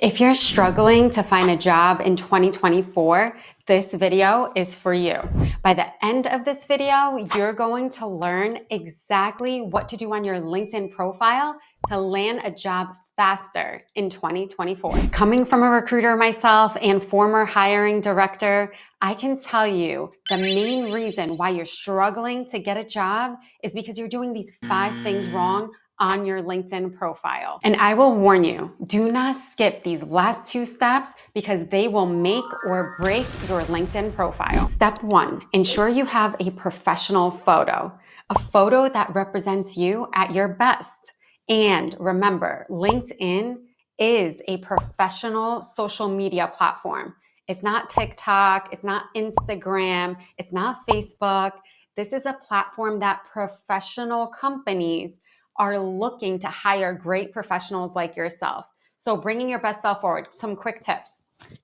If you're struggling to find a job in 2024, this video is for you. By the end of this video, you're going to learn exactly what to do on your LinkedIn profile to land a job faster in 2024. Coming from a recruiter myself and former hiring director, I can tell you the main reason why you're struggling to get a job is because you're doing these 5 things wrong on your LinkedIn profile. And I will warn you, do not skip these last 2 steps because they will make or break your LinkedIn profile. Step 1, ensure you have a professional photo, a photo that represents you at your best. And remember, LinkedIn is a professional social media platform. It's not TikTok, it's not Instagram, it's not Facebook. This is a platform that professional companies are looking to hire great professionals like yourself. So bringing your best self forward, some quick tips.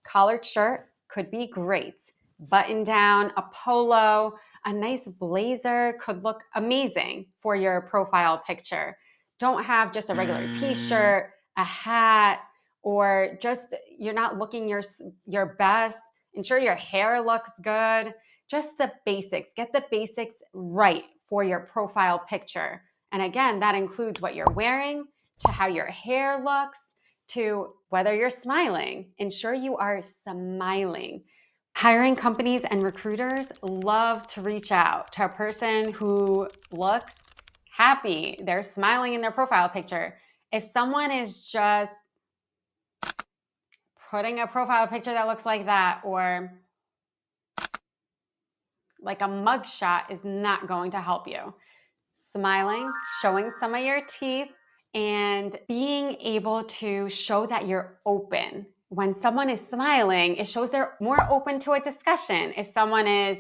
Collared shirt could be great. Button down, a polo, a nice blazer could look amazing for your profile picture. Don't have just a regular t-shirt, a hat, or just you're not looking your best. Ensure your hair looks good. Just the basics. Get the basics right for your profile picture. And again, that includes what you're wearing, to how your hair looks, to whether you're smiling. Ensure you are smiling. Hiring companies and recruiters love to reach out to a person who looks happy. They're smiling in their profile picture. If someone is just putting a profile picture that looks like that, or like a mugshot, is not going to help you. Smiling, showing some of your teeth, and being able to show that you're open. When someone is smiling, it shows they're more open to a discussion. If someone is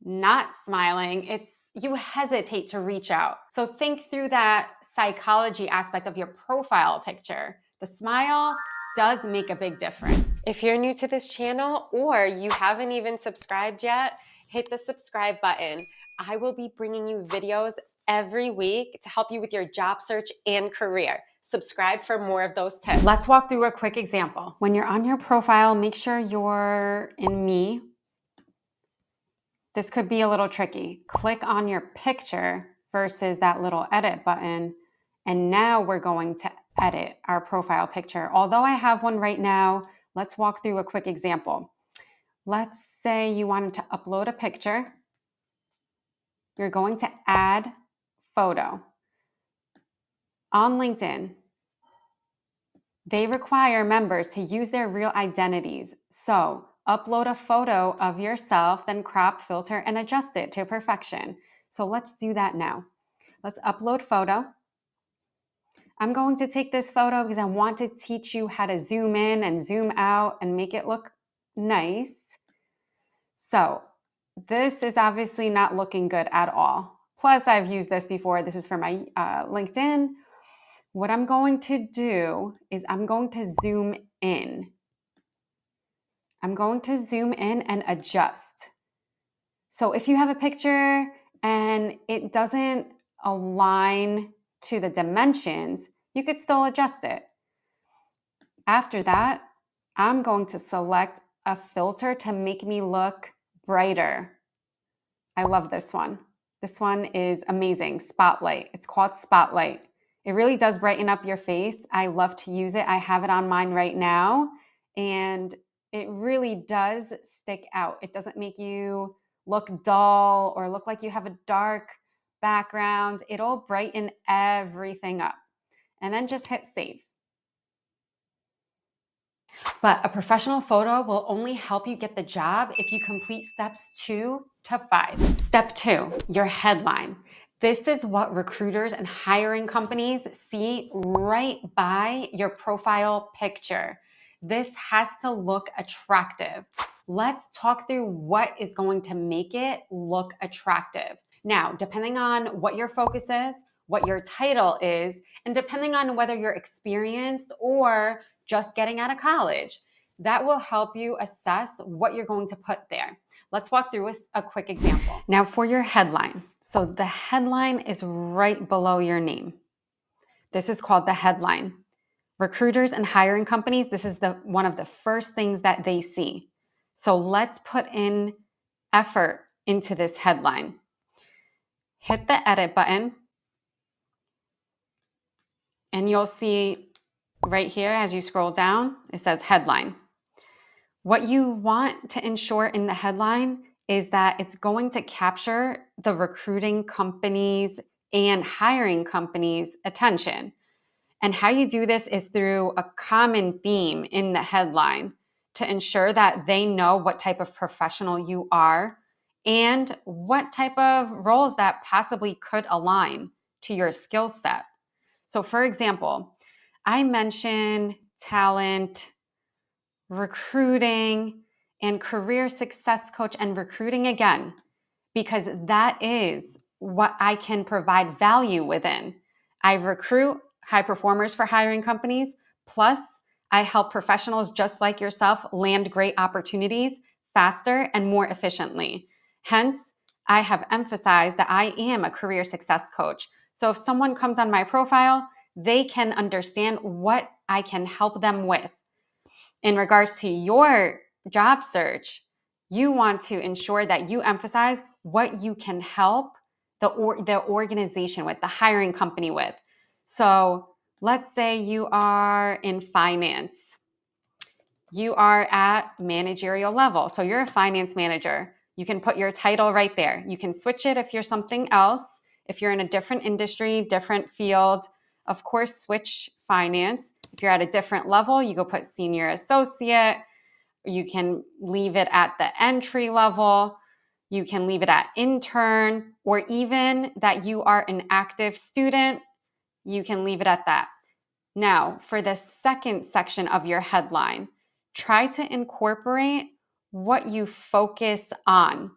not smiling, you hesitate to reach out. So think through that psychology aspect of your profile picture. The smile does make a big difference. If you're new to this channel or you haven't even subscribed yet, hit the subscribe button. I will be bringing you videos every week to help you with your job search and career. Subscribe for more of those tips. Let's walk through a quick example. When you're on your profile, make sure you're in Me. This could be a little tricky. Click on your picture versus that little edit button. And now we're going to edit our profile picture. Although I have one right now, let's walk through a quick example. Let's say you wanted to upload a picture. You're going to add photo. On LinkedIn, they require members to use their real identities. So upload a photo of yourself, then crop, filter, and adjust it to perfection. So let's do that now. Let's upload photo. I'm going to take this photo because I want to teach you how to zoom in and zoom out and make it look nice. So this is obviously not looking good at all. Plus, I've used this before. This is for my LinkedIn. What I'm going to do is I'm going to zoom in. I'm going to zoom in and adjust. So if you have a picture and it doesn't align to the dimensions, you could still adjust it. After that, I'm going to select a filter to make me look brighter. I love this one. This one is amazing. Spotlight. It's called Spotlight. It really does brighten up your face. I love to use it. I have it on mine right now, and it really does stick out. It doesn't make you look dull or look like you have a dark background. It'll brighten everything up. And then just hit save. But a professional photo will only help you get the job if you complete steps 2 to 5. Step 2, your headline. This is what recruiters and hiring companies see right by your profile picture. This has to look attractive. Let's talk through what is going to make it look attractive. Now, depending on what your focus is, what your title is, and depending on whether you're experienced or just getting out of college, that will help you assess what you're going to put there. Let's walk through a quick example. Now for your headline. So the headline is right below your name. This is called the headline. Recruiters and hiring companies, this is one of the first things that they see. So let's put in effort into this headline. Hit the edit button, and you'll see right here as you scroll down, it says headline. What you want to ensure in the headline is that it's going to capture the recruiting companies and hiring companies' attention. And how you do this is through a common theme in the headline to ensure that they know what type of professional you are and what type of roles that possibly could align to your skill set. So, for example, I mention talent, recruiting, and career success coach and recruiting again, because that is what I can provide value within. I recruit high performers for hiring companies, plus I help professionals just like yourself land great opportunities faster and more efficiently. Hence, I have emphasized that I am a career success coach. So if someone comes on my profile, they can understand what I can help them with. In regards to your job search, you want to ensure that you emphasize what you can help the organization with, the hiring company with. So let's say you are in finance. You are at managerial level. So you're a finance manager. You can put your title right there. You can switch it if you're something else. If you're in a different industry, different field, of course, switch finance. If you're at a different level, you go put senior associate. You can leave it at the entry level. You can leave it at intern, or even that you are an active student. You can leave it at that. Now, for the second section of your headline, try to incorporate what you focus on.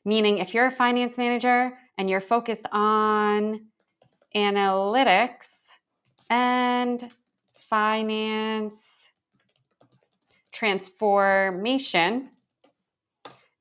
Meaning, if you're a finance manager and you're focused on analytics and finance transformation,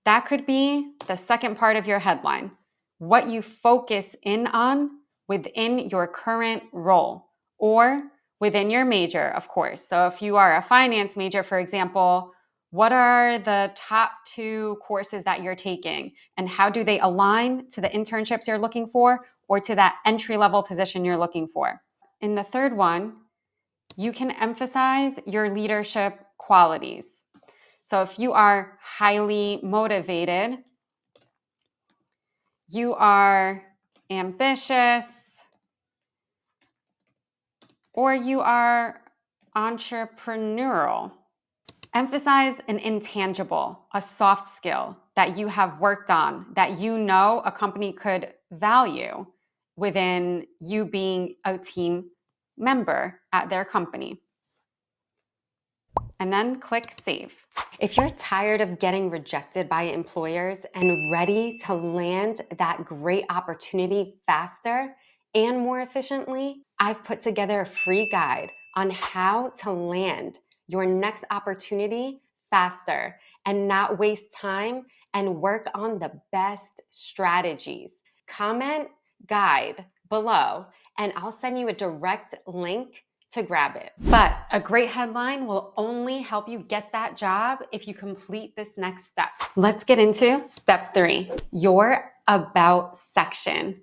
that could be the second part of your headline. What you focus in on within your current role or within your major, of course. So if you are a finance major, for example, what are the top 2 courses that you're taking and how do they align to the internships you're looking for or to that entry-level position you're looking for? In the third one, you can emphasize your leadership qualities. So if you are highly motivated, you are ambitious, or you are entrepreneurial, emphasize an intangible, a soft skill that you have worked on, that you know a company could value within you being a team member at their company. And then click save. If you're tired of getting rejected by employers and ready to land that great opportunity faster and more efficiently, I've put together a free guide on how to land your next opportunity faster and not waste time and work on the best strategies. Comment guide below and I'll send you a direct link to grab it. But a great headline will only help you get that job if you complete this next step. Let's get into step 3, your about section.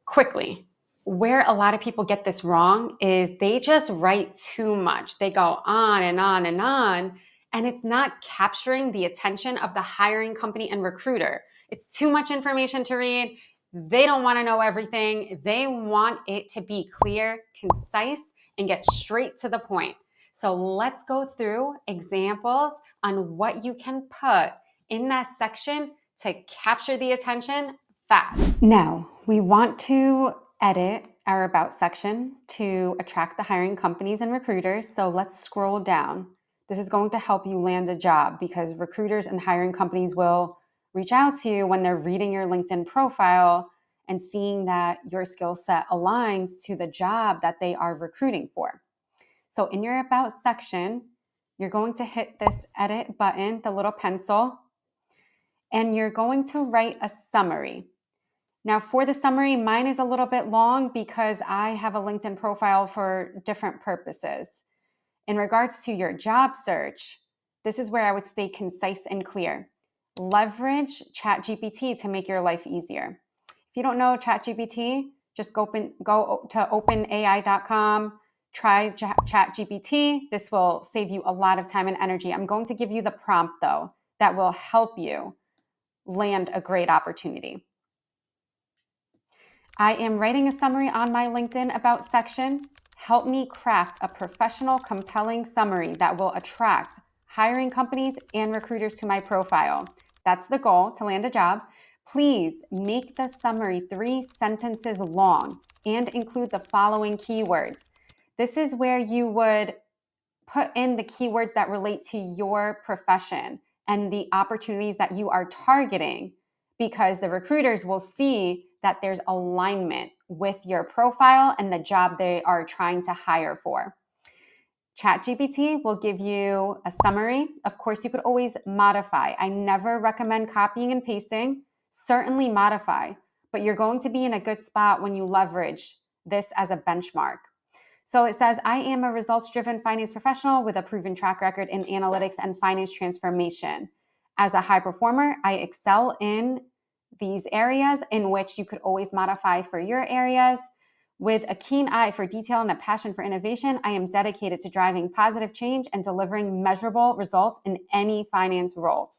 Quickly, where a lot of people get this wrong is they just write too much. They go on and on and on, and it's not capturing the attention of the hiring company and recruiter. It's too much information to read. They don't want to know everything. They want it to be clear, concise, and get straight to the point. So let's go through examples on what you can put in that section to capture the attention fast. Now, we want to edit our about section to attract the hiring companies and recruiters. So let's scroll down. This is going to help you land a job because recruiters and hiring companies will reach out to you when they're reading your LinkedIn profile and seeing that your skill set aligns to the job that they are recruiting for. So in your about section, you're going to hit this edit button, the little pencil, and you're going to write a summary. Now for the summary, mine is a little bit long because I have a LinkedIn profile for different purposes. In regards to your job search, this is where I would stay concise and clear. Leverage ChatGPT to make your life easier. If you don't know ChatGPT, just go to openai.com, try ChatGPT. This will save you a lot of time and energy. I'm going to give you the prompt, though, that will help you land a great opportunity. I am writing a summary on my LinkedIn About section. Help me craft a professional, compelling summary that will attract hiring companies and recruiters to my profile. That's the goal, to land a job. Please make the summary 3 sentences long and include the following keywords. This is where you would put in the keywords that relate to your profession and the opportunities that you are targeting, because the recruiters will see that there's alignment with your profile and the job they are trying to hire for. ChatGPT will give you a summary. Of course, you could always modify. I never recommend copying and pasting. Certainly modify, but you're going to be in a good spot when you leverage this as a benchmark. So it says, I am a results-driven finance professional with a proven track record in analytics and finance transformation. As a high performer, I excel in these areas, in which you could always modify for your areas. With a keen eye for detail and a passion for innovation, I am dedicated to driving positive change and delivering measurable results in any finance role.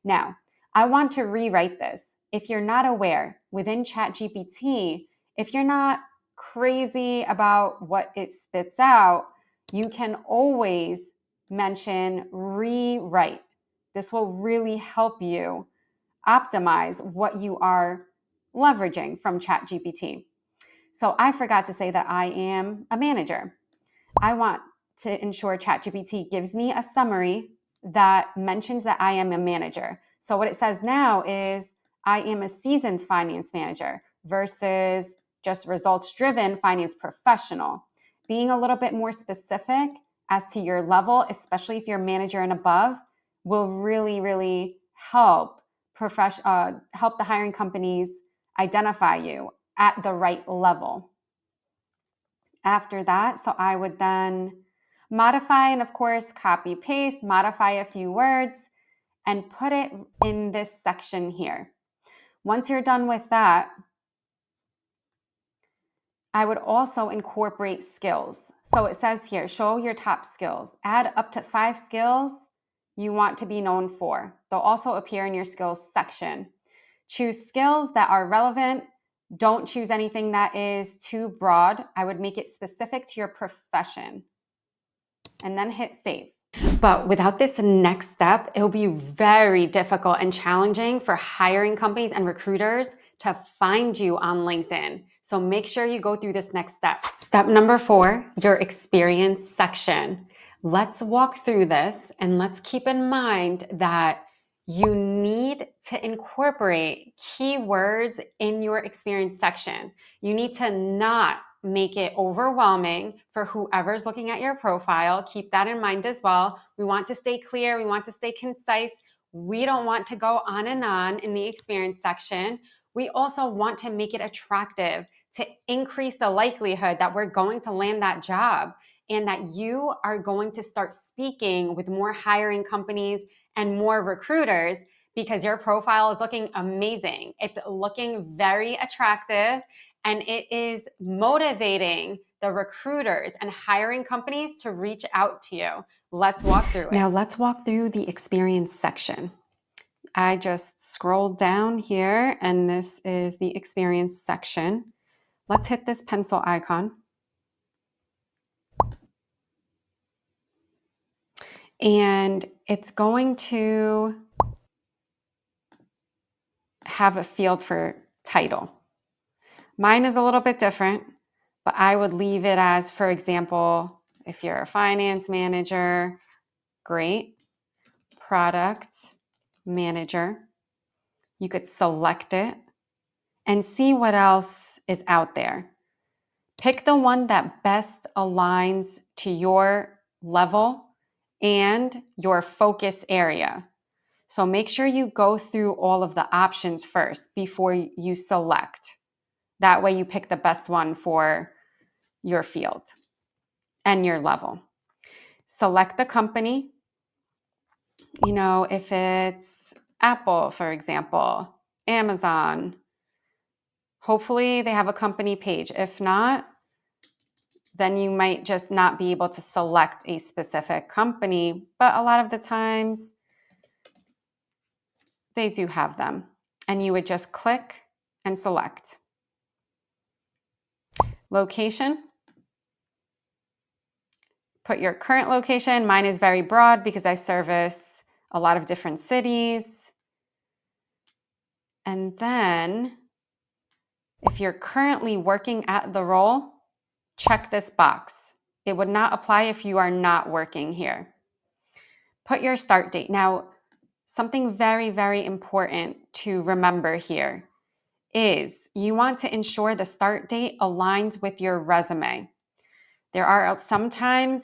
Now, I want to rewrite this. If you're not aware, within ChatGPT, if you're not crazy about what it spits out, you can always mention rewrite. This will really help you optimize what you are leveraging from ChatGPT. So I forgot to say that I am a manager. I want to ensure ChatGPT gives me a summary that mentions that I am a manager. So what it says now is, I am a seasoned finance manager versus just results-driven finance professional. Being a little bit more specific as to your level, especially if you're a manager and above, will really, really help help the hiring companies identify you at the right level. After that, so I would then modify and, of course, copy paste, modify a few words, and put it in this section here. Once you're done with that, I would also incorporate skills. So it says here, show your top skills. Add up to 5 skills you want to be known for. They'll also appear in your skills section. Choose skills that are relevant. Don't choose anything that is too broad. I would make it specific to your profession. And then hit save. But without this next step, it will be very difficult and challenging for hiring companies and recruiters to find you on LinkedIn. So make sure you go through this next step. Step number 4, your experience section. Let's walk through this, and let's keep in mind that you need to incorporate keywords in your experience section. You need to not make it overwhelming for whoever's looking at your profile. Keep that in mind as well. We want to stay clear. We want to stay concise. We don't want to go on and on in the experience section. We also want to make it attractive to increase the likelihood that we're going to land that job and that you are going to start speaking with more hiring companies and more recruiters, because your profile is looking amazing. It's looking very attractive, and it is motivating the recruiters and hiring companies to reach out to you. Let's walk through it. Now let's walk through the experience section. I just scrolled down here, and this is the experience section. Let's hit this pencil icon. And it's going to have a field for title. Mine is a little bit different, but I would leave it as, for example, if you're a finance manager, great. Product manager. You could select it and see what else is out there. Pick the one that best aligns to your level and your focus area. So make sure you go through all of the options first before you select. That way you pick the best one for your field and your level. select the company. You know, if it's Apple, for example, Amazon, hopefully they have a company page. If not, then you might just not be able to select a specific company, but a lot of the times they do have them. And you would just click and select. Location. Put your current location. Mine is very broad because I service a lot of different cities. And then if you're currently working at the role, check this box. It would not apply if you are not working here. Put your start date. Now, something very, very important to remember here is you want to ensure the start date aligns with your resume. There are sometimes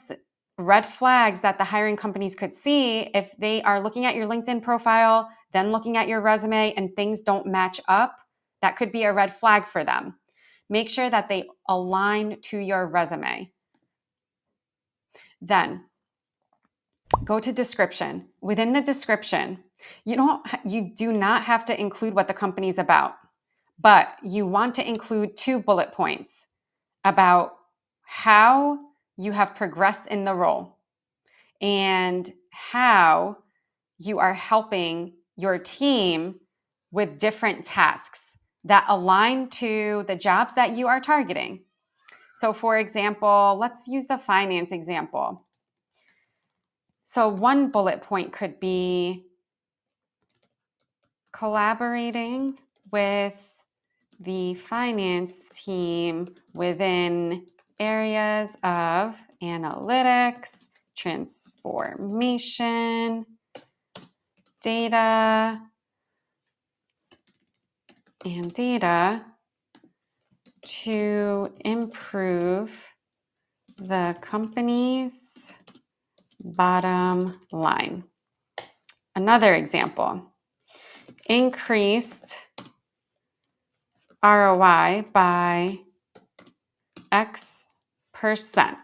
red flags that the hiring companies could see if they are looking at your LinkedIn profile, then looking at your resume, and things don't match up. That could be a red flag for them. Make sure that they align to your resume. Then go to description. Within the description, you do not have to include what the company's about, but you want to include 2 bullet points about how you have progressed in the role and how you are helping your team with different tasks that align to the jobs that you are targeting. So for example, let's use the finance example. So one bullet point could be collaborating with the finance team within areas of analytics, transformation, data to improve the company's bottom line. Another example, increased ROI by X%.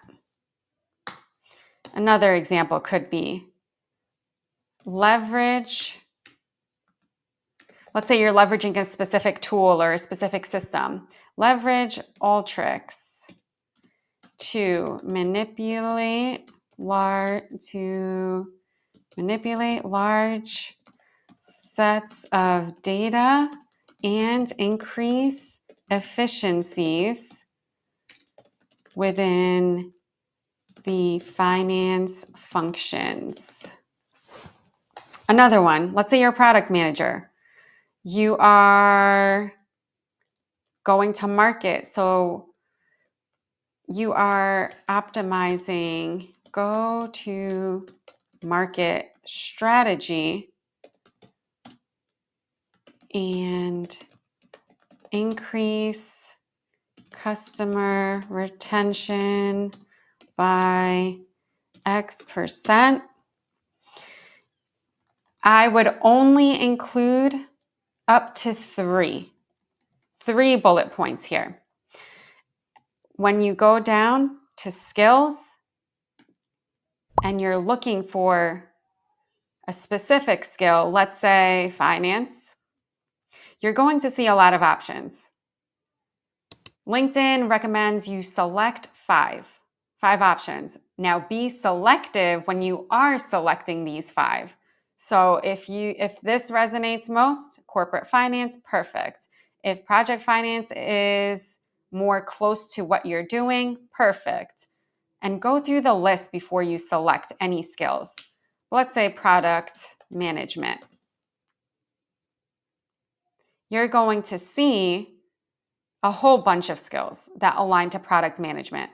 Another example could be leverage. Let's say you're leveraging a specific tool or a specific system. Leverage Alteryx to manipulate large sets of data and increase efficiencies within the finance functions. Another one, let's say you're a product manager. You are going to market, so you are optimizing go to market strategy and increase customer retention by X%. I would only include up to three bullet points here. When you go down to skills and you're looking for a specific skill, let's say finance, you're going to see a lot of options. LinkedIn recommends you select five options. Now be selective when you are selecting these 5. So if this resonates most, corporate finance, perfect. If project finance is more close to what you're doing, perfect. And go through the list before you select any skills. Let's say product management. You're going to see a whole bunch of skills that align to product management.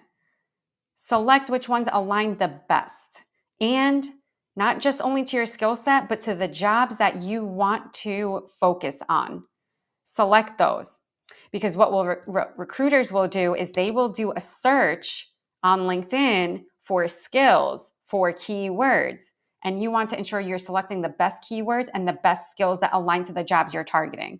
Select which ones align the best, and not just only to your skill set, but to the jobs that you want to focus on. Select those, because what recruiters will do is they will do a search on LinkedIn for skills, for keywords, and you want to ensure you're selecting the best keywords and the best skills that align to the jobs you're targeting.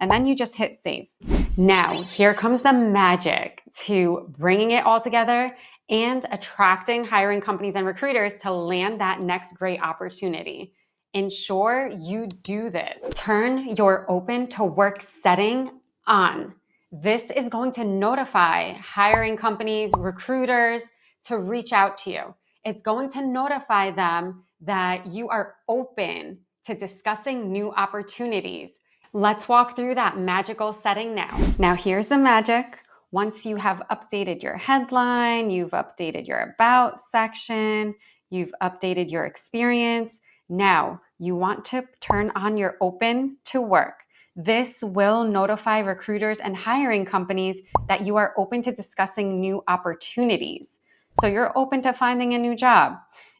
And then you just hit save. Now, here comes the magic to bringing it all together and attracting hiring companies and recruiters to land that next great opportunity. Ensure you do this. Turn your open to work setting on. This is going to notify hiring companies, recruiters to reach out to you. It's going to notify them that you are open to discussing new opportunities. Let's walk through that magical setting now. Now, here's the magic. Once you have updated your headline, you've updated your about section, you've updated your experience, now you want to turn on your open to work. This will notify recruiters and hiring companies that you are open to discussing new opportunities. So you're open to finding a new job.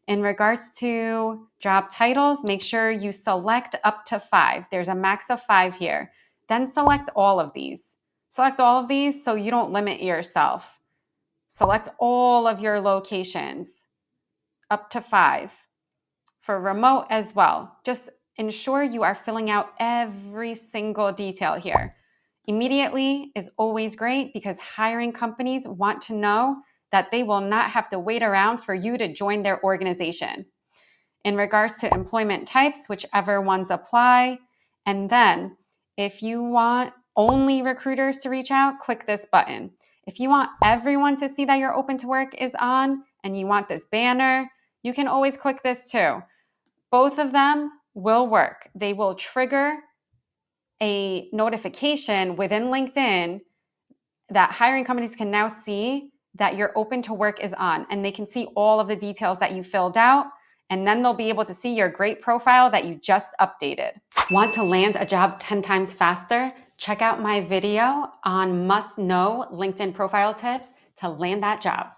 In regards to job titles, make sure you select up to 5. There's a max of 5 here. Then select all of these. Select all of these so you don't limit yourself. Select all of your locations, up to 5. For remote as well. Just ensure you are filling out every single detail here. Immediately is always great because hiring companies want to know that they will not have to wait around for you to join their organization. In regards to employment types, whichever ones apply. And then if you want only recruiters to reach out, click this button. If you want everyone to see that your open to work is on and you want this banner, you can always click this too. Both of them will work. They will trigger a notification within LinkedIn that hiring companies can now see that your open to work is on, and they can see all of the details that you filled out, and then they'll be able to see your great profile that you just updated. Want to land a job 10 times faster? Check out my video on must-know LinkedIn profile tips to land that job.